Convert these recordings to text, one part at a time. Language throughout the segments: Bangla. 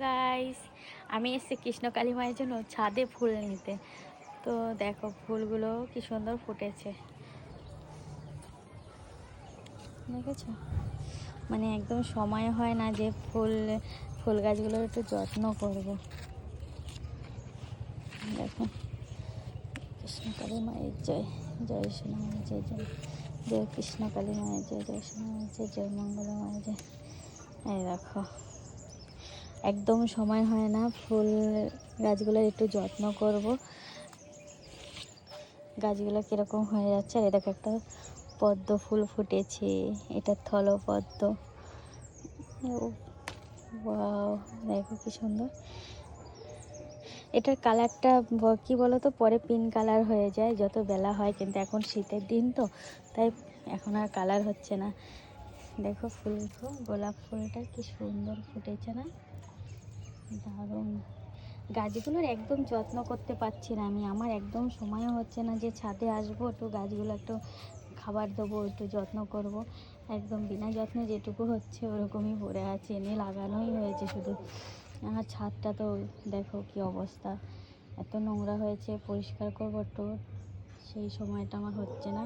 গাইস, আমি এসেছি কৃষ্ণকালী মায়ের জন্য ছাদে ফুল নিতে। তো দেখো ফুলগুলো কি সুন্দর ফুটেছে, দেখেছো? মানে একদম সময় হয় না যে ফুল গাছগুলোর একটু যত্ন করব। দেখো, কৃষ্ণকালী মায়ের জয়, জয় সোনা মায়ের জয়, জয় জয় কৃষ্ণকালী মায়ের জয়, জয় সোনা মায়ের জয়, জয় মঙ্গলা মায়ের জয়। এই দেখো, একদম সময় হয় না, ফুল গাছগুলোর একটু যত্ন করব। গাছগুলো কীরকম হয়ে যাচ্ছে। আর এটাকে একটা পদ্ম ফুল ফুটেছে, এটা স্থলপদ্ম। ওয়াও, দেখো কি সুন্দর। এটার কালারটা কি বলো তো, পরে পিঙ্ক কালার হয়ে যায় যত বেলা হয়, কিন্তু এখন শীতের দিন তো তাই এখন আর কালার হচ্ছে না। দেখো ফুলগুলো, গোলাপ ফুলটা কি সুন্দর ফুটেছে না, দারুণ। গাছগুলোর একদম যত্ন করতে পারছি না আমি, আমার একদম সময়ও হচ্ছে না যে ছাদে আসবো, একটু গাছগুলো একটু খাবার দেবো, একটু যত্ন করব। একদম বিনা যত্নে যেটুকু হচ্ছে ওরকমই পড়ে আছে, এনে লাগানোই হয়েছে শুধু। আমার ছাদটা তো দেখো কি অবস্থা, এত নোংরা হয়েছে, পরিষ্কার করবো একটু, সেই সময়টা আমার হচ্ছে না।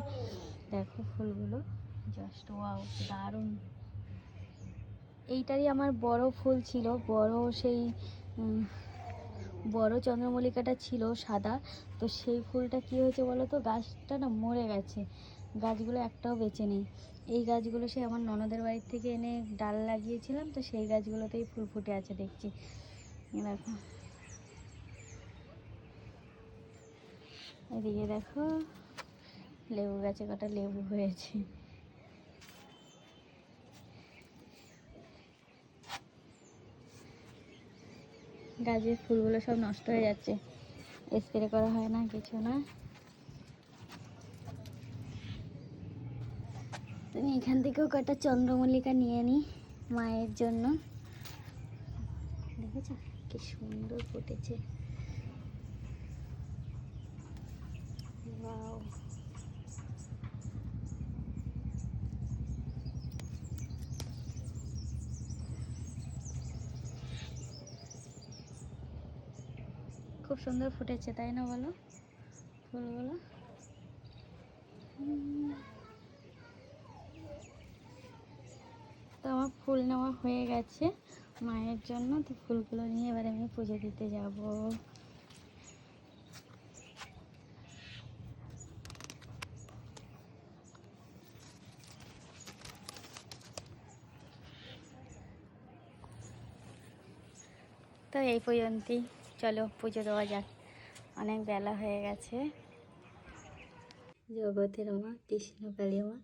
দেখো ফুলগুলো জাস্ট ওয়াও, দারুণ। এইটারই আমার বড় ফুল ছিল, বড় সেই বড় চন্দ্রমল্লিকাটা ছিল সাদা। তো সেই ফুলটা কি হয়েছে বলো তো, গাছটা না মরে গেছে, গাছগুলো একটাও বেঁচে নেই। এই গাছগুলো সে আমার ননদের বাড়ির থেকে এনে ডাল লাগিয়েছিলাম, তো সেই গাছগুলোতেই ফুল ফুটে আছে দেখছি। দেখো এদিকে, দেখো লেবু গাছে কটা লেবু হয়েছে। গাছের ফুলগুলো সব নষ্ট হয়ে যাচ্ছে, স্প্রে করা হয় না, কিছু না। তুমি এখান থেকেও কটা চন্দ্রমল্লিকা নিয়ে নিই মায়ের জন্য। দেখেছো কি সুন্দর ফুটেছে, ওয়াও। খুব সুন্দর ফুটেছে, তাই না বলো ফুলগুলো? তো আমার ফুল নেওয়া হয়ে গেছে মায়ের জন্য, তো ফুলগুলো নিয়ে এবার আমি পুজো দিতে যাব। তো এই পর্যন্তই, চলো পুজো দেওয়া যাক, অনেক বেলা হয়ে গেছে। জগতের মা কৃষ্ণকালী মা,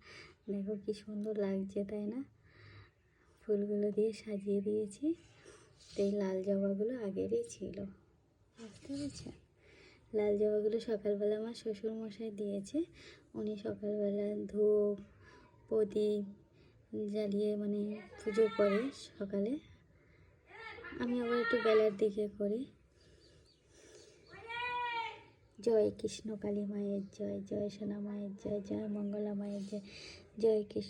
দেখো কি সুন্দর লাগছে, তাই না? ফুলগুলো দিয়ে সাজিয়ে দিয়েছি। তো এই লাল জবাগুলো আগেরই ছিল, বুঝতে পেরেছো? লাল জবাগুলো সকালবেলা আমার শ্বশুরমশাই দিয়েছে। উনি সকালবেলা ধূপ প্রদীপ জ্বালিয়ে মানে পুজো করে সকালে। আমি আবার একটু বেলার দিকে করি। জয় কৃষ্ণকালী মায়ের জয়, জয় সোনা মায়ের জয়, জয় মঙ্গলা মায়ের জয়, জয় কৃষ্ণ।